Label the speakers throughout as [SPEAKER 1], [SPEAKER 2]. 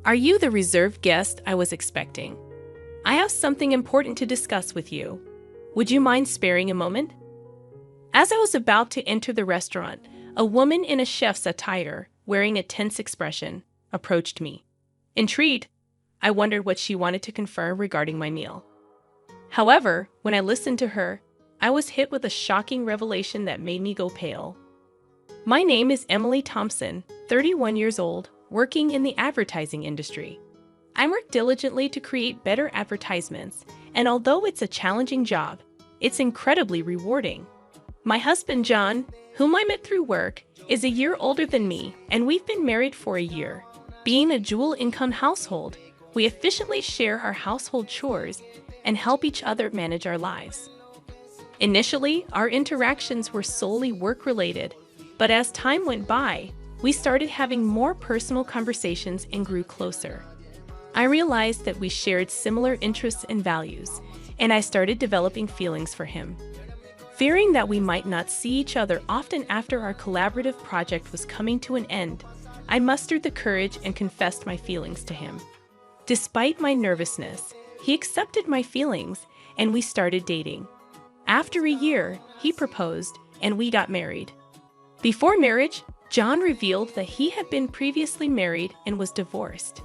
[SPEAKER 1] Are you the reserved guest I was expecting? I have something important to discuss with you. Would you mind sparing a moment? As I was about to enter the restaurant, a woman in a chef's attire, wearing a tense expression, approached me. Intrigued, I wondered what she wanted to confirm regarding my meal. However, when I listened to her, I was hit with a shocking revelation that made me go pale. My name is Emily Thompson, 31 years old, working in the advertising industry. I work diligently to create better advertisements, and although it's a challenging job, it's incredibly rewarding. My husband, John, whom I met through work, is a year older than me, and we've been married for a year. Being a dual-income household, we efficiently share our household chores and help each other manage our lives. Initially, our interactions were solely work-related, but as time went by, we started having more personal conversations and grew closer. I realized that we shared similar interests and values, and I started developing feelings for him. Fearing that we might not see each other often after our collaborative project was coming to an end, I mustered the courage and confessed my feelings to him. Despite my nervousness, he accepted my feelings, and we started dating. After a year, he proposed, and we got married. Before marriage, John revealed that he had been previously married and was divorced.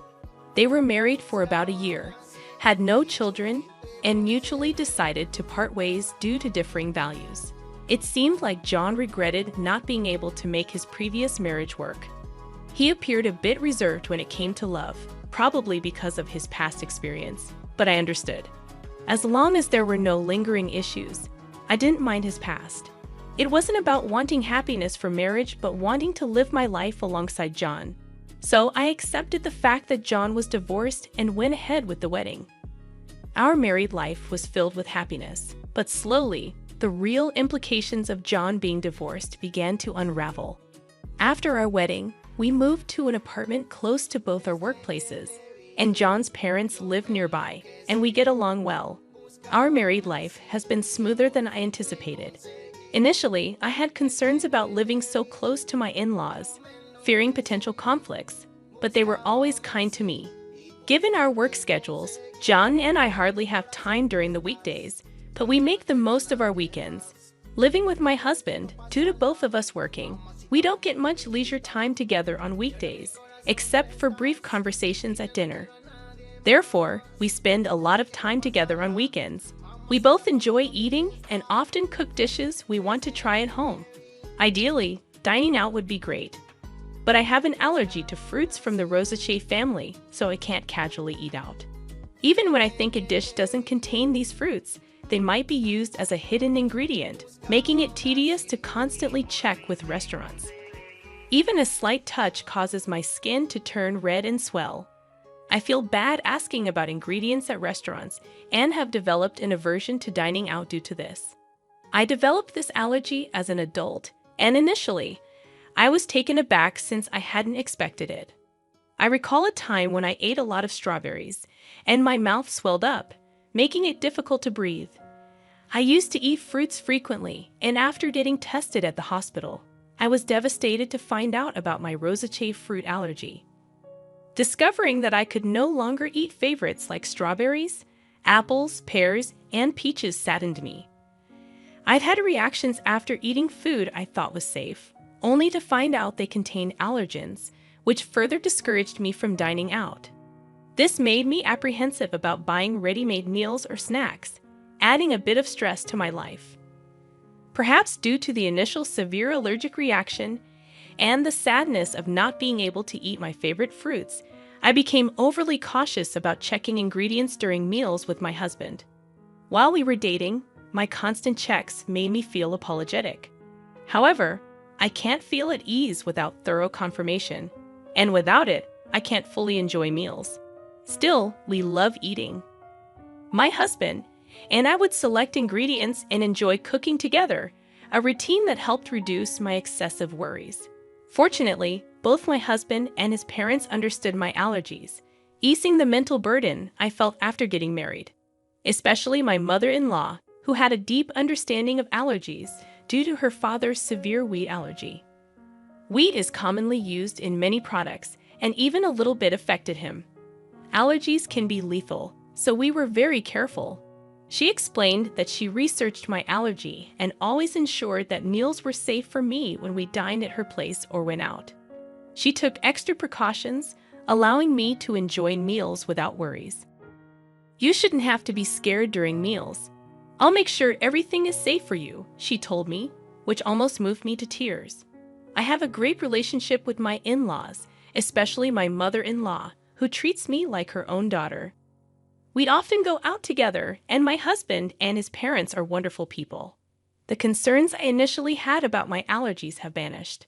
[SPEAKER 1] They were married for about a year, had no children, and mutually decided to part ways due to differing values. It seemed like John regretted not being able to make his previous marriage work. He appeared a bit reserved when it came to love, probably because of his past experience, but I understood. As long as there were no lingering issues, I didn't mind his past. It wasn't about wanting happiness for marriage, but wanting to live my life alongside John. So I accepted the fact that John was divorced and went ahead with the wedding. Our married life was filled with happiness, but slowly, the real implications of John being divorced began to unravel. After our wedding, we moved to an apartment close to both our workplaces, and John's parents live nearby, and we get along well. Our married life has been smoother than I anticipated. Initially, I had concerns about living so close to my in-laws, fearing potential conflicts, but they were always kind to me. Given our work schedules, John and I hardly have time during the weekdays, but we make the most of our weekends. Living with my husband, due to both of us working, we don't get much leisure time together on weekdays, except for brief conversations at dinner. Therefore, we spend a lot of time together on weekends. We both enjoy eating and often cook dishes we want to try at home. Ideally, dining out would be great. But I have an allergy to fruits from the Rosaceae family, so I can't casually eat out. Even when I think a dish doesn't contain these fruits, they might be used as a hidden ingredient, making it tedious to constantly check with restaurants. Even a slight touch causes my skin to turn red and swell. I feel bad asking about ingredients at restaurants and have developed an aversion to dining out due to this. I developed this allergy as an adult, and initially, I was taken aback since I hadn't expected it. I recall a time when I ate a lot of strawberries, and my mouth swelled up, making it difficult to breathe. I used to eat fruits frequently, and after getting tested at the hospital, I was devastated to find out about my Rosaceae fruit allergy. Discovering that I could no longer eat favorites like strawberries, apples, pears, and peaches saddened me. I'd had reactions after eating food I thought was safe, only to find out they contained allergens, which further discouraged me from dining out. This made me apprehensive about buying ready-made meals or snacks, adding a bit of stress to my life. Perhaps due to the initial severe allergic reaction and the sadness of not being able to eat my favorite fruits, I became overly cautious about checking ingredients during meals with my husband. While we were dating, my constant checks made me feel apologetic. However, I can't feel at ease without thorough confirmation, and without it, I can't fully enjoy meals. Still, we love eating. My husband and I would select ingredients and enjoy cooking together, a routine that helped reduce my excessive worries. Fortunately, both my husband and his parents understood my allergies, easing the mental burden I felt after getting married. Especially my mother-in-law, who had a deep understanding of allergies due to her father's severe wheat allergy. Wheat is commonly used in many products, and even a little bit affected him. Allergies can be lethal, so we were very careful. She explained that she researched my allergy and always ensured that meals were safe for me when we dined at her place or went out. She took extra precautions, allowing me to enjoy meals without worries. You shouldn't have to be scared during meals. I'll make sure everything is safe for you, she told me, which almost moved me to tears. I have a great relationship with my in-laws, especially my mother-in-law, who treats me like her own daughter. We'd often go out together, and my husband and his parents are wonderful people. The concerns I initially had about my allergies have vanished.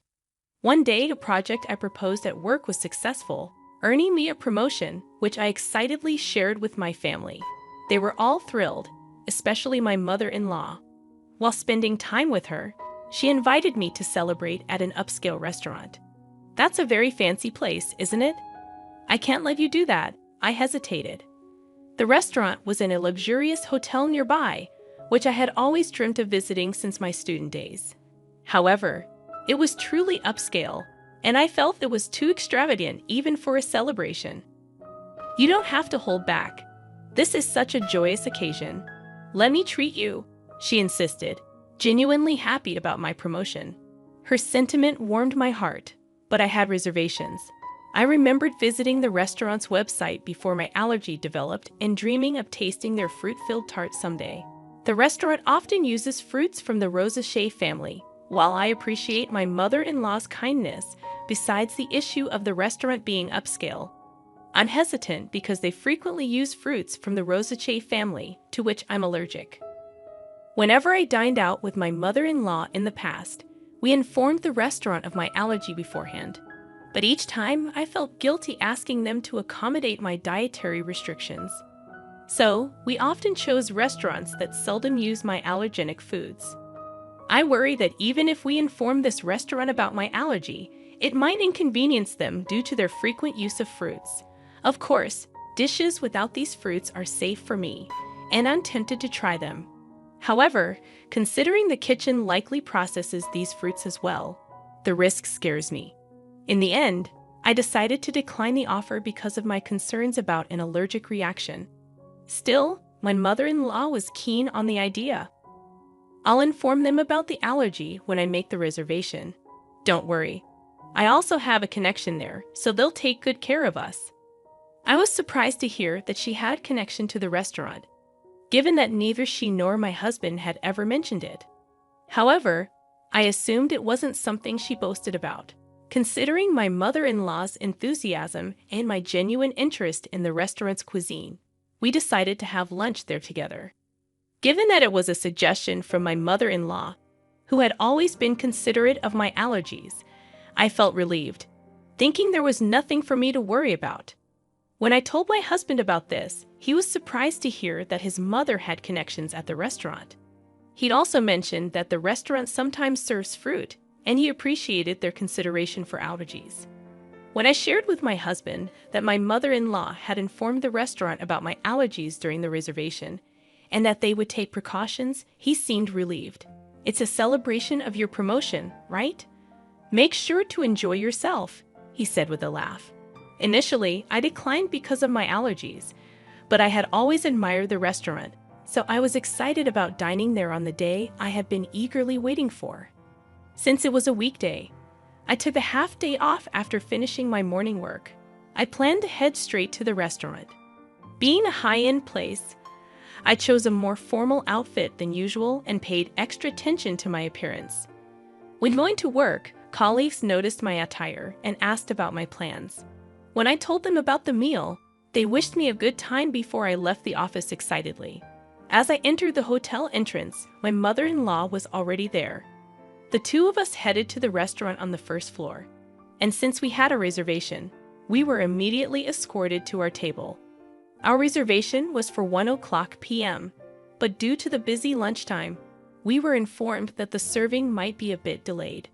[SPEAKER 1] One day, a project I proposed at work was successful, earning me a promotion, which I excitedly shared with my family. They were all thrilled, especially my mother-in-law. While spending time with her, she invited me to celebrate at an upscale restaurant. That's a very fancy place, isn't it? I can't let you do that, I hesitated. The restaurant was in a luxurious hotel nearby, which I had always dreamt of visiting since my student days. However, it was truly upscale, and I felt it was too extravagant even for a celebration. You don't have to hold back. This is such a joyous occasion. Let me treat you, she insisted, genuinely happy about my promotion. Her sentiment warmed my heart, but I had reservations. I remembered visiting the restaurant's website before my allergy developed and dreaming of tasting their fruit-filled tart someday. The restaurant often uses fruits from the rosacea family. While I appreciate my mother-in-law's kindness, besides the issue of the restaurant being upscale, I'm hesitant because they frequently use fruits from the rosacea family, to which I'm allergic. Whenever I dined out with my mother-in-law in the past, we informed the restaurant of my allergy beforehand. But each time, I felt guilty asking them to accommodate my dietary restrictions. So, we often chose restaurants that seldom use my allergenic foods. I worry that even if we inform this restaurant about my allergy, it might inconvenience them due to their frequent use of fruits. Of course, dishes without these fruits are safe for me, and I'm tempted to try them. However, considering the kitchen likely processes these fruits as well, the risk scares me. In the end, I decided to decline the offer because of my concerns about an allergic reaction. Still, my mother-in-law was keen on the idea. I'll inform them about the allergy when I make the reservation. Don't worry. I also have a connection there, so they'll take good care of us. I was surprised to hear that she had connection to the restaurant, given that neither she nor my husband had ever mentioned it. However, I assumed it wasn't something she boasted about. Considering my mother-in-law's enthusiasm and my genuine interest in the restaurant's cuisine, we decided to have lunch there together. Given that it was a suggestion from my mother-in-law, who had always been considerate of my allergies, I felt relieved, thinking there was nothing for me to worry about. When I told my husband about this, he was surprised to hear that his mother had connections at the restaurant. He'd also mentioned that the restaurant sometimes serves fruit, and he appreciated their consideration for allergies. When I shared with my husband that my mother-in-law had informed the restaurant about my allergies during the reservation, and that they would take precautions, he seemed relieved. It's a celebration of your promotion, right? Make sure to enjoy yourself, he said with a laugh. Initially, I declined because of my allergies, but I had always admired the restaurant, so I was excited about dining there on the day I had been eagerly waiting for. Since it was a weekday, I took a half day off after finishing my morning work. I planned to head straight to the restaurant. Being a high-end place, I chose a more formal outfit than usual and paid extra attention to my appearance. When going to work, colleagues noticed my attire and asked about my plans. When I told them about the meal, they wished me a good time before I left the office excitedly. As I entered the hotel entrance, my mother-in-law was already there. The two of us headed to the restaurant on the first floor, and since we had a reservation, we were immediately escorted to our table. Our reservation was for 1:00 p.m., but due to the busy lunchtime, we were informed that the serving might be a bit delayed.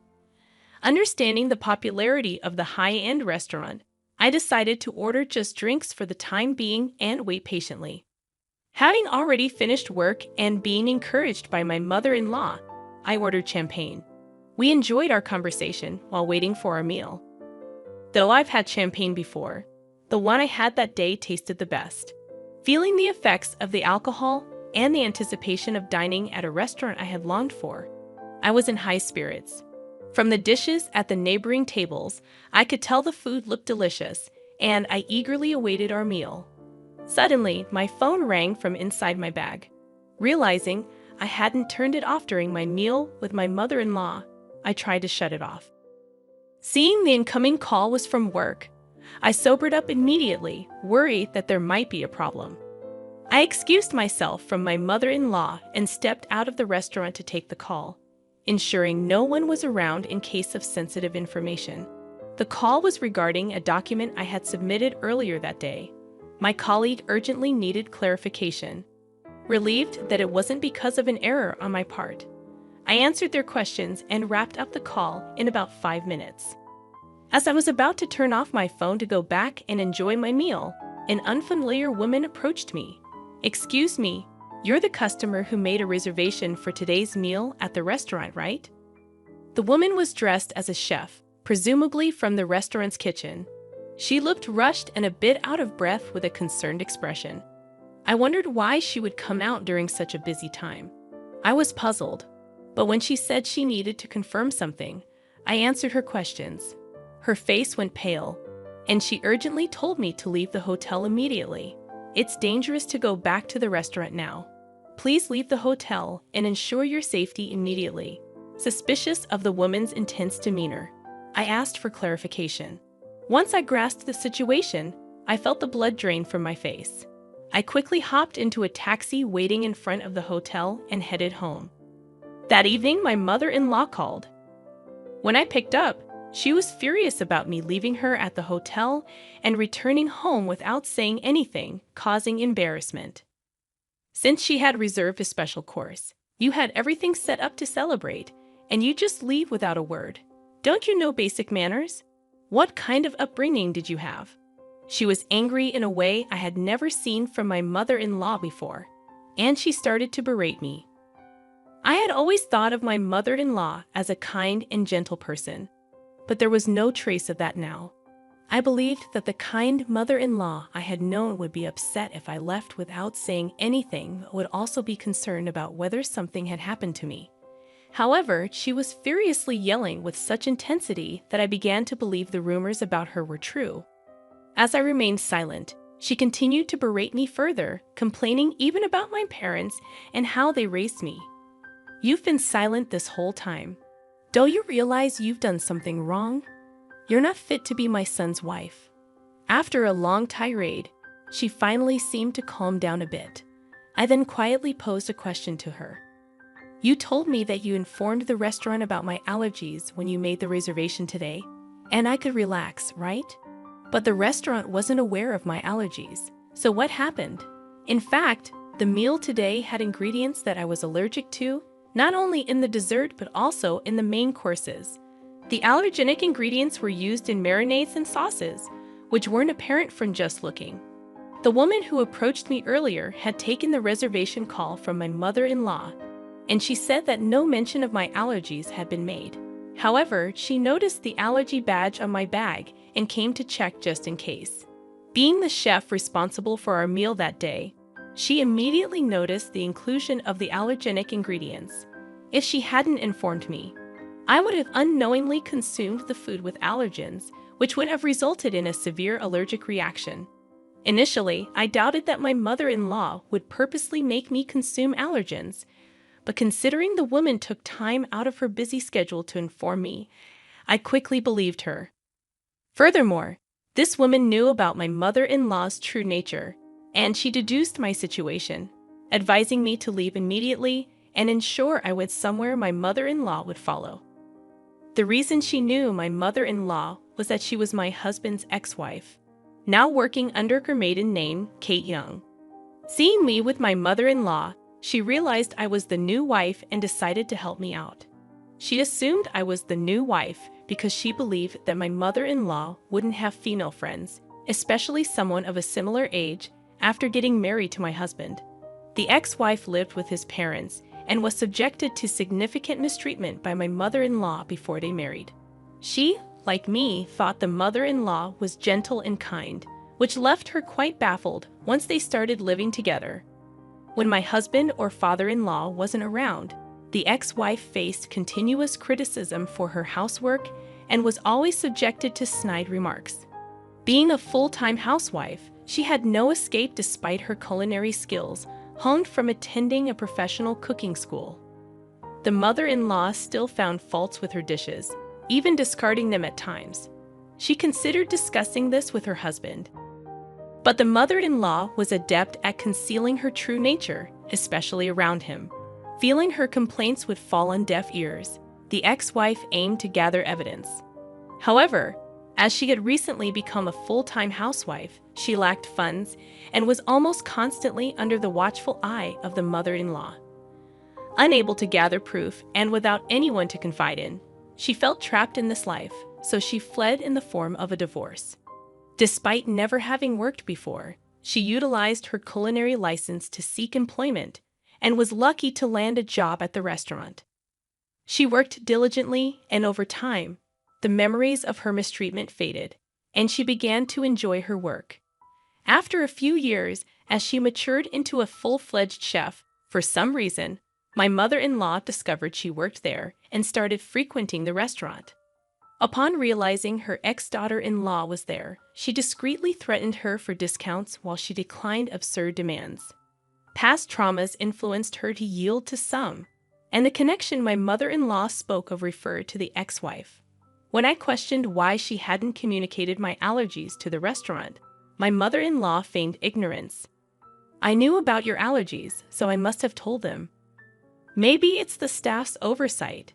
[SPEAKER 1] Understanding the popularity of the high-end restaurant, I decided to order just drinks for the time being and wait patiently. Having already finished work and being encouraged by my mother-in-law, I ordered champagne. We enjoyed our conversation while waiting for our meal. Though I've had champagne before, The one I had that day tasted the best. Feeling the effects of the alcohol and the anticipation of dining at a restaurant I had longed for, I was in high spirits. From the dishes at the neighboring tables, I could tell the food looked delicious, and I eagerly awaited our meal. Suddenly, my phone rang from inside my bag. Realizing I hadn't turned it off during my meal with my mother-in-law, I tried to shut it off. Seeing the incoming call was from work, I sobered up immediately, worried that there might be a problem. I excused myself from my mother-in-law and stepped out of the restaurant to take the call, ensuring no one was around in case of sensitive information. The call was regarding a document I had submitted earlier that day. My colleague urgently needed clarification. Relieved that it wasn't because of an error on my part, I answered their questions and wrapped up the call in about 5 minutes. As I was about to turn off my phone to go back and enjoy my meal, an unfamiliar woman approached me. "Excuse me, you're the customer who made a reservation for today's meal at the restaurant, right?" The woman was dressed as a chef, presumably from the restaurant's kitchen. She looked rushed and a bit out of breath with a concerned expression. I wondered why she would come out during such a busy time. I was puzzled, but when she said she needed to confirm something, I answered her questions. Her face went pale, and she urgently told me to leave the hotel immediately. "It's dangerous to go back to the restaurant now. Please leave the hotel and ensure your safety immediately." Suspicious of the woman's intense demeanor, I asked for clarification. Once I grasped the situation, I felt the blood drain from my face. I quickly hopped into a taxi waiting in front of the hotel and headed home. That evening, my mother-in-law called. When I picked up, she was furious about me leaving her at the hotel and returning home without saying anything, causing embarrassment. "Since she had reserved a special course, you had everything set up to celebrate, and you just leave without a word. Don't you know basic manners? What kind of upbringing did you have?" She was angry in a way I had never seen from my mother-in-law before, and she started to berate me. I had always thought of my mother-in-law as a kind and gentle person, but there was no trace of that now. I believed that the kind mother-in-law I had known would be upset if I left without saying anything, but would also be concerned about whether something had happened to me. However, she was furiously yelling with such intensity that I began to believe the rumors about her were true. As I remained silent, she continued to berate me further, complaining even about my parents and how they raised me. "You've been silent this whole time. Don't you realize you've done something wrong? You're not fit to be my son's wife." After a long tirade, she finally seemed to calm down a bit. I then quietly posed a question to her. "You told me that you informed the restaurant about my allergies when you made the reservation today, and I could relax, right? But the restaurant wasn't aware of my allergies. So what happened? In fact, the meal today had ingredients that I was allergic to, not only in the dessert but also in the main courses. The allergenic ingredients were used in marinades and sauces, which weren't apparent from just looking." The woman who approached me earlier had taken the reservation call from my mother-in-law, and she said that no mention of my allergies had been made. However, she noticed the allergy badge on my bag and came to check just in case. Being the chef responsible for our meal that day, she immediately noticed the inclusion of the allergenic ingredients. If she hadn't informed me, I would have unknowingly consumed the food with allergens, which would have resulted in a severe allergic reaction. Initially, I doubted that my mother-in-law would purposely make me consume allergens, but considering the woman took time out of her busy schedule to inform me, I quickly believed her. Furthermore, this woman knew about my mother-in-law's true nature, and she deduced my situation, advising me to leave immediately and ensure I went somewhere my mother-in-law would follow. The reason she knew my mother-in-law was that she was my husband's ex-wife, now working under her maiden name, Kate Young. Seeing me with my mother-in-law, she realized I was the new wife and decided to help me out. She assumed I was the new wife because she believed that my mother-in-law wouldn't have female friends, especially someone of a similar age, after getting married to my husband. The ex-wife lived with his parents and was subjected to significant mistreatment by my mother-in-law before they married. She, like me, thought the mother-in-law was gentle and kind, which left her quite baffled once they started living together. When my husband or father-in-law wasn't around, the ex-wife faced continuous criticism for her housework and was always subjected to snide remarks. Being a full-time housewife, she had no escape despite her culinary skills, honed from attending a professional cooking school. The mother-in-law still found faults with her dishes, even discarding them at times. She considered discussing this with her husband. But the mother-in-law was adept at concealing her true nature, especially around him. Feeling her complaints would fall on deaf ears, the ex-wife aimed to gather evidence. However, as she had recently become a full-time housewife, she lacked funds and was almost constantly under the watchful eye of the mother-in-law. Unable to gather proof and without anyone to confide in, she felt trapped in this life, so she fled in the form of a divorce. Despite never having worked before, she utilized her culinary license to seek employment and was lucky to land a job at the restaurant. She worked diligently, and over time, the memories of her mistreatment faded, and she began to enjoy her work. After a few years, as she matured into a full-fledged chef, for some reason, my mother-in-law discovered she worked there and started frequenting the restaurant. Upon realizing her ex-daughter-in-law was there, she discreetly threatened her for discounts while she declined absurd demands. Past traumas influenced her to yield to some, and the connection my mother-in-law spoke of referred to the ex-wife. When I questioned why she hadn't communicated my allergies to the restaurant, my mother-in-law feigned ignorance. "I knew about your allergies, so I must have told them." "Maybe it's the staff's oversight,"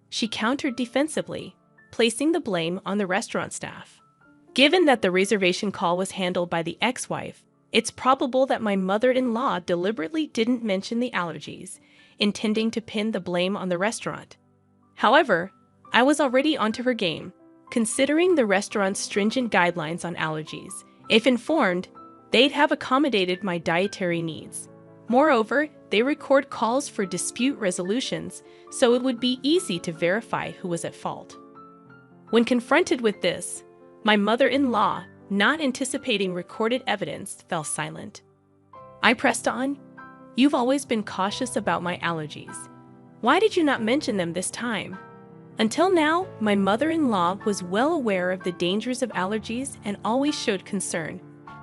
[SPEAKER 1] she countered defensively, placing the blame on the restaurant staff. Given that the reservation call was handled by the ex-wife, it's probable that my mother-in-law deliberately didn't mention the allergies, intending to pin the blame on the restaurant. However, I was already onto her game, considering the restaurant's stringent guidelines on allergies. If informed, they'd have accommodated my dietary needs. Moreover, they record calls for dispute resolutions, so it would be easy to verify who was at fault. When confronted with this, my mother-in-law, not anticipating recorded evidence, fell silent. I pressed on. "You've always been cautious about my allergies. Why did you not mention them this time?" Until now, my mother-in-law was well aware of the dangers of allergies and always showed concern,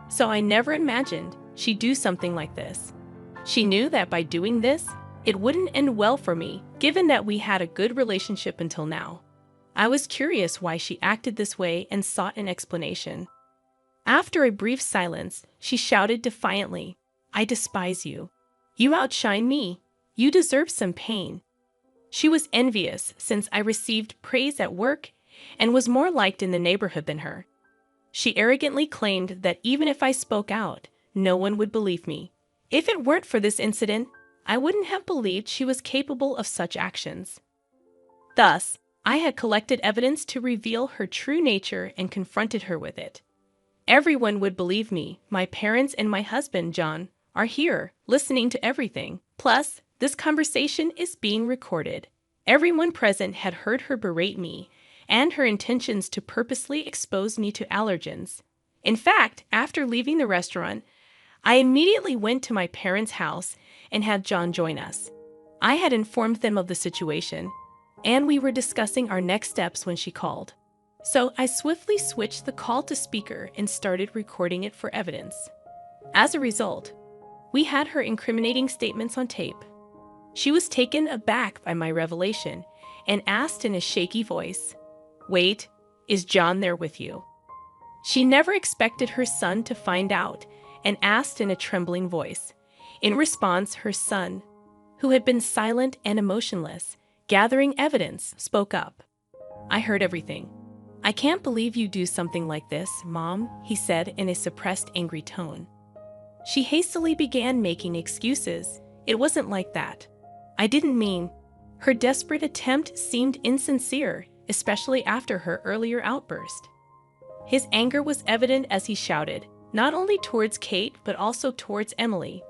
[SPEAKER 1] so I never imagined she'd do something like this. She knew that by doing this, it wouldn't end well for me, given that we had a good relationship until now. I was curious why she acted this way and sought an explanation. After a brief silence, she shouted defiantly, "I despise you. You outshine me. You deserve some pain." She was envious since I received praise at work and was more liked in the neighborhood than her. She arrogantly claimed that even if I spoke out, no one would believe me. If it weren't for this incident, I wouldn't have believed she was capable of such actions. Thus, I had collected evidence to reveal her true nature and confronted her with it. Everyone would believe me. My parents and my husband, John, are here, listening to everything. Plus, this conversation is being recorded. Everyone present had heard her berate me and her intentions to purposely expose me to allergens. In fact, after leaving the restaurant, I immediately went to my parents' house and had John join us. I had informed them of the situation, and we were discussing our next steps when she called. So I swiftly switched the call to speaker and started recording it for evidence. As a result, we had her incriminating statements on tape. She was taken aback by my revelation and asked in a shaky voice, "Wait, is John there with you?" She never expected her son to find out and asked in a trembling voice. In response, her son, who had been silent and emotionless, gathering evidence, spoke up. "I heard everything. I can't believe you do something like this, Mom," he said in a suppressed, angry tone. She hastily began making excuses. "It wasn't like that. I didn't mean." Her desperate attempt seemed insincere, especially after her earlier outburst. His anger was evident as he shouted, not only towards Kate, but also towards Emily.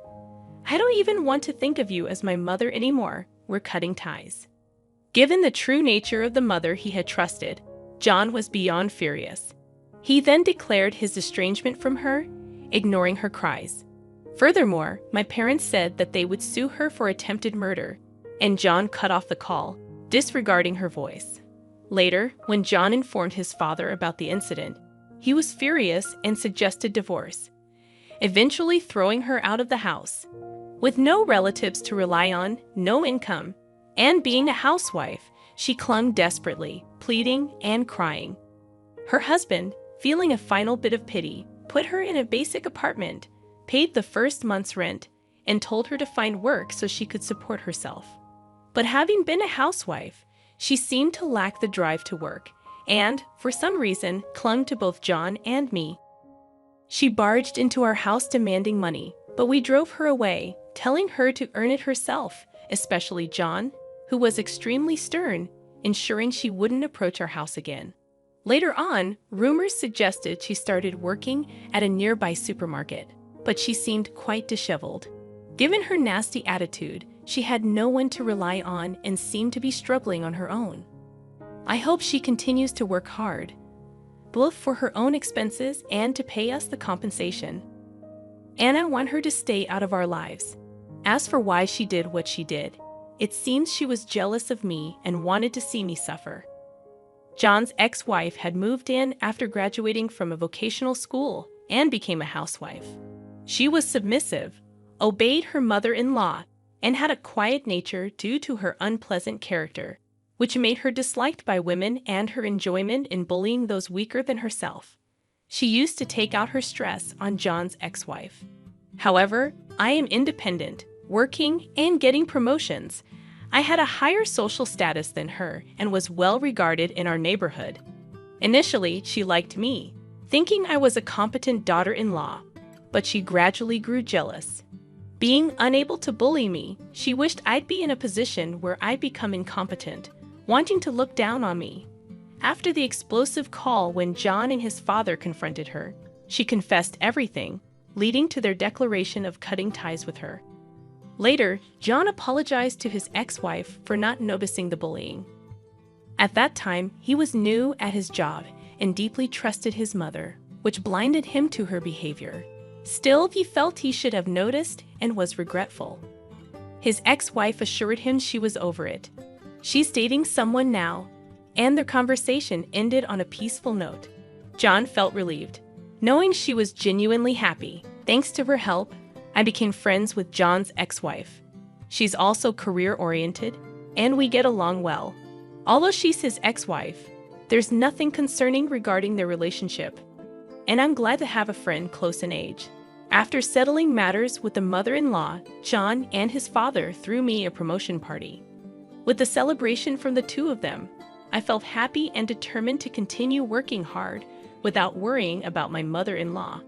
[SPEAKER 1] "I don't even want to think of you as my mother anymore. We're cutting ties." Given the true nature of the mother he had trusted, John was beyond furious. He then declared his estrangement from her, ignoring her cries. Furthermore, my parents said that they would sue her for attempted murder, and John cut off the call, disregarding her voice. Later, when John informed his father about the incident, he was furious and suggested divorce, eventually throwing her out of the house. With no relatives to rely on, no income, and being a housewife, she clung desperately, pleading and crying. Her husband, feeling a final bit of pity, put her in a basic apartment, paid the first month's rent, and told her to find work so she could support herself. But having been a housewife, she seemed to lack the drive to work, and, for some reason, clung to both John and me. She barged into our house demanding money, but we drove her away, telling her to earn it herself, especially John, who was extremely stern, ensuring she wouldn't approach our house again. Later on, rumors suggested she started working at a nearby supermarket, but she seemed quite disheveled. Given her nasty attitude, she had no one to rely on and seemed to be struggling on her own. I hope she continues to work hard, both for her own expenses and to pay us the compensation. And I want her to stay out of our lives. As for why she did what she did, it seems she was jealous of me and wanted to see me suffer. John's ex-wife had moved in after graduating from a vocational school and became a housewife. She was submissive, obeyed her mother-in-law, and had a quiet nature due to her unpleasant character, which made her disliked by women and her enjoyment in bullying those weaker than herself. She used to take out her stress on John's ex-wife. However, I am independent, working, and getting promotions. I had a higher social status than her and was well regarded in our neighborhood. Initially, she liked me, thinking I was a competent daughter-in-law, but she gradually grew jealous. Being unable to bully me, she wished I'd be in a position where I'd become incompetent, wanting to look down on me. After the explosive call when John and his father confronted her, she confessed everything, leading to their declaration of cutting ties with her. Later, John apologized to his ex-wife for not noticing the bullying. At that time, he was new at his job and deeply trusted his mother, which blinded him to her behavior. Still, he felt he should have noticed and was regretful. His ex-wife assured him she was over it. She's dating someone now, and their conversation ended on a peaceful note. John felt relieved, knowing she was genuinely happy. Thanks to her help, I became friends with John's ex-wife. She's also career-oriented, and we get along well. Although she's his ex-wife, there's nothing concerning regarding their relationship, and I'm glad to have a friend close in age. After settling matters with the mother-in-law, John and his father threw me a promotion party. With the celebration from the two of them, I felt happy and determined to continue working hard without worrying about my mother-in-law.